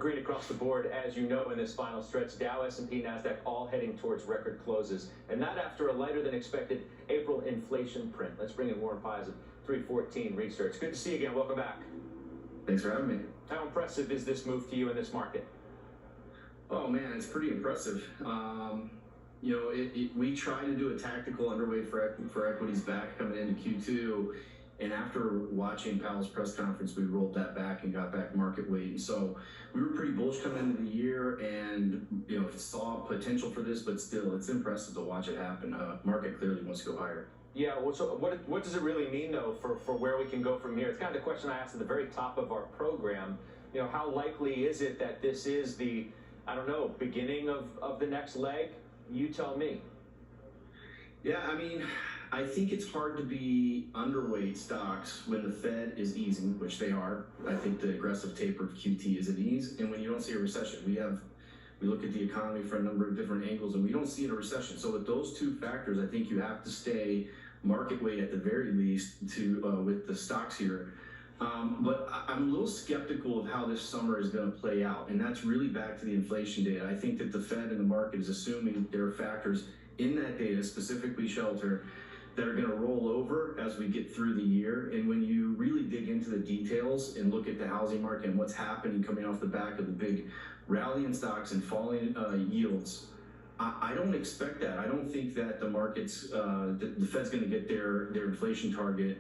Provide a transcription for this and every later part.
green across the board, as you know, in this final stretch. Dow, S&P, NASDAQ all heading towards record closes. And that after a lighter than expected April inflation print. Let's bring in Warren Pies of 314 Research. Good to see you again. Welcome back. Thanks for having me. How impressive is this move to you in this market? Oh man, it's pretty impressive. We try to do a tactical underweight for equities back coming into Q2, and after watching Powell's press conference, we rolled that back and got back market weight. And so we were pretty bullish coming into the year, and saw potential for this, but still, it's impressive to watch it happen. Market clearly wants to go higher. Yeah, well, so what does it really mean, though, for where we can go from here? It's kind of the question I asked at the very top of our program. How likely is it that this is the, I don't know, beginning of the next leg? You tell me. Yeah, I think it's hard to be underweight stocks when the Fed is easing, which they are. I think the aggressive taper of QT is at ease, and when you don't see a recession, we look at the economy from a number of different angles, and we don't see a recession. So with those two factors, I think you have to stay market weight at the very least to with the stocks here. But I'm a little skeptical of how this summer is going to play out, and that's really back to the inflation data. I think that the Fed and the market is assuming there are factors in that data, specifically shelter, that are going to roll over as we get through the year. And when you really dig into the details and look at the housing market and what's happening coming off the back of the big rally in stocks and falling yields, I don't expect that. I don't think that the markets, the Fed's going to get their inflation target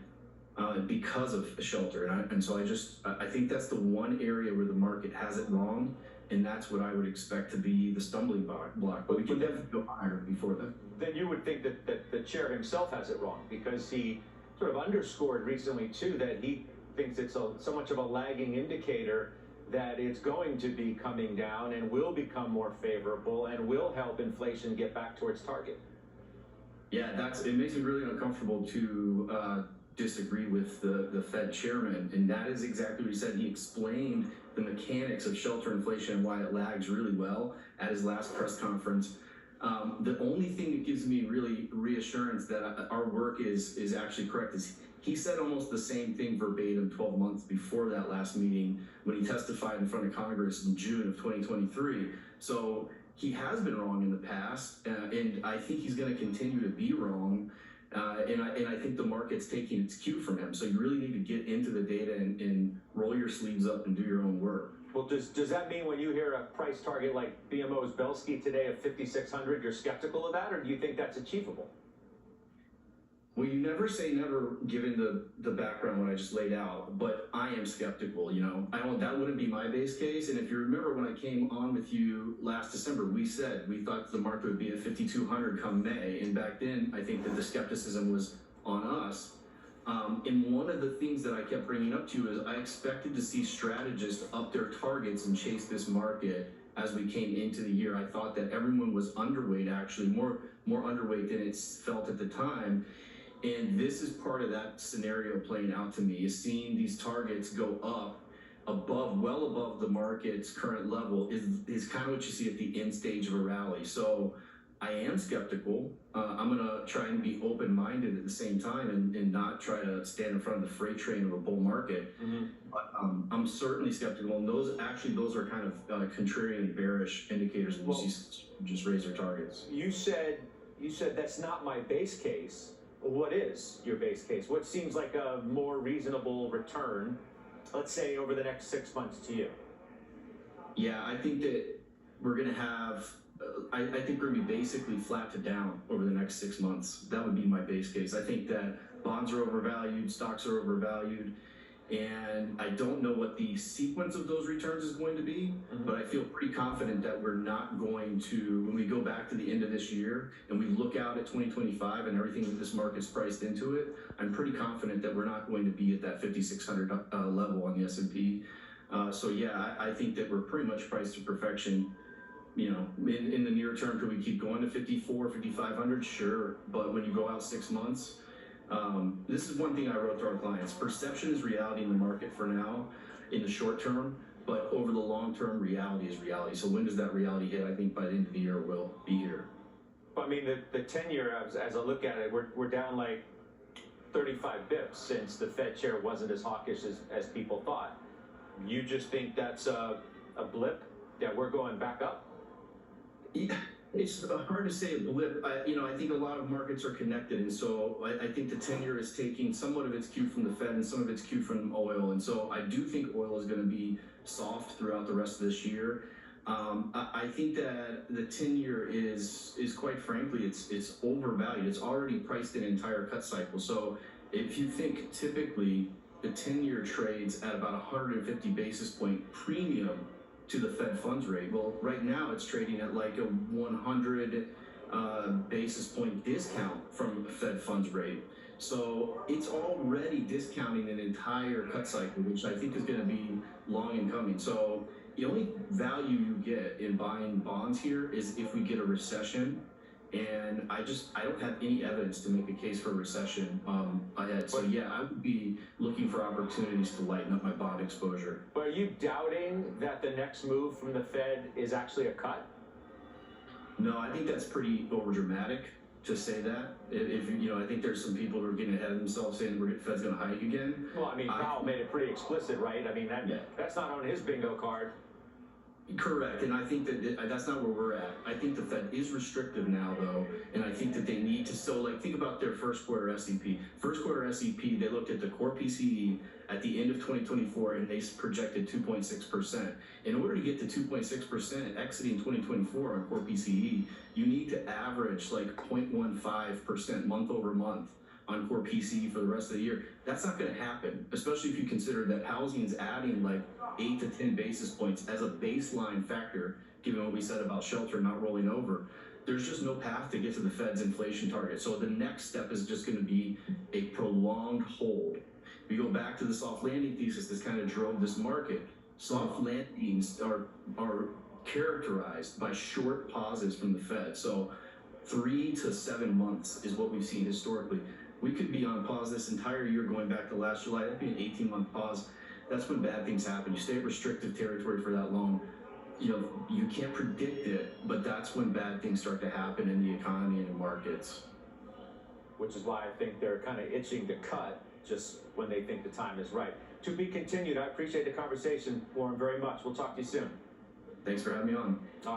because of shelter. And so I think that's the one area where the market has it wrong, and that's what I would expect to be the stumbling block. But we can definitely go higher before that. Then you would think that the chair himself has it wrong, because he sort of underscored recently, too, that he thinks it's so much of a lagging indicator that it's going to be coming down and will become more favorable and will help inflation get back towards target. Yeah, it makes me really uncomfortable to disagree with the Fed chairman, and that is exactly what he said. He explained the mechanics of shelter inflation and why it lags really well at his last press conference. The only thing that gives me really reassurance that our work is actually correct is he said almost the same thing verbatim 12 months before that last meeting when he testified in front of Congress in June of 2023. So he has been wrong in the past, and I think he's going to continue to be wrong. And I think the market's taking its cue from him. So you really need to get into the data and roll your sleeves up and do your own work. Well, does that mean when you hear a price target like BMO's Belsky today of 5,600, you're skeptical of that, or do you think that's achievable? Well, you never say never, given the background what I just laid out, but I am skeptical. That wouldn't be my base case. And if you remember when I came on with you last December, we said we thought the market would be at 5,200 come May, and back then I think that the skepticism was on us. And one of the things that I kept bringing up to you is I expected to see strategists up their targets and chase this market as we came into the year. I thought that everyone was underweight, actually more underweight than it's felt at the time. And this is part of that scenario playing out to me, is seeing these targets go up well above the market's current level is kind of what you see at the end stage of a rally. So I am skeptical. I'm going to try and be open-minded at the same time and not try to stand in front of the freight train of a bull market. Mm-hmm. But I'm certainly skeptical. And those are kind of contrarian bearish indicators when you see just raise their targets. You said that's not my base case. What is your base case? What seems like a more reasonable return, let's say, over the next 6 months to you? Yeah, I think that we're going to have, I think we're going to be basically flat to down over the next 6 months. That would be my base case. I think that bonds are overvalued, stocks are overvalued, and I don't know what the sequence of those returns is going to be, but I feel pretty confident that we're not going to, when we go back to the end of this year and we look out at 2025 and everything that this market's priced into it, I'm pretty confident that we're not going to be at that 5,600 level on the S&P. So yeah, I think that we're pretty much priced to perfection. In the near term, could we keep going to 54, 5,500? Sure, but when you go out 6 months, this is one thing I wrote to our clients. Perception is reality in the market for now, in the short term, but over the long term, reality is reality. So when does that reality hit? I think by the end of the year, we'll be here. I mean, the 10-year, as I look at it, we're down like 35 bips since the Fed chair wasn't as hawkish as people thought. You just think that's a blip, that we're going back up? Yeah, it's hard to say a blip. I think a lot of markets are connected, and so I think the 10-year is taking somewhat of its cue from the Fed and some of its cue from oil, and so I do think oil is going to be soft throughout the rest of this year. I think that the 10-year is quite frankly, it's overvalued. It's already priced an entire cut cycle. So if you think typically the 10-year trades at about 150 basis point premium to the Fed funds rate. Well, right now it's trading at like a 100 basis point discount from the Fed funds rate. So it's already discounting an entire cut cycle, which I think is going to be long in coming. So the only value you get in buying bonds here is if we get a recession. And I don't have any evidence to make a case for a recession ahead. So yeah, I would be looking for opportunities to lighten up my bond exposure. But are you doubting that the next move from the Fed is actually a cut? No, I think that's pretty overdramatic to say that. I think there's some people who are getting ahead of themselves saying the Fed's going to hike again. Well, I mean, Powell made it pretty explicit, right? I mean, that's not on his bingo card. Correct, and I think that that's not where we're at. I think the Fed is restrictive now, though, and I think that they need to think about their first quarter SEP. First quarter SEP, they looked at the core PCE at the end of 2024, and they projected 2.6%. In order to get to 2.6% exiting 2024 on core PCE, you need to average like 0.15% month over month on core PCE for the rest of the year. That's not going to happen, especially if you consider that housing is adding like 8 to 10 basis points as a baseline factor, given what we said about shelter not rolling over. There's just no path to get to the Fed's inflation target. So the next step is just going to be a prolonged hold. We go back to the soft landing thesis that's kind of drove this market. Soft landings are characterized by short pauses from the Fed. So 3 to 7 months is what we've seen historically. We could be on pause this entire year going back to last July. That'd be an 18-month pause. That's when bad things happen. You stay at restrictive territory for that long. You can't predict it, but that's when bad things start to happen in the economy and the markets. Which is why I think they're kind of itching to cut just when they think the time is right. To be continued. I appreciate the conversation, Warren, very much. We'll talk to you soon. Thanks for having me on. All right.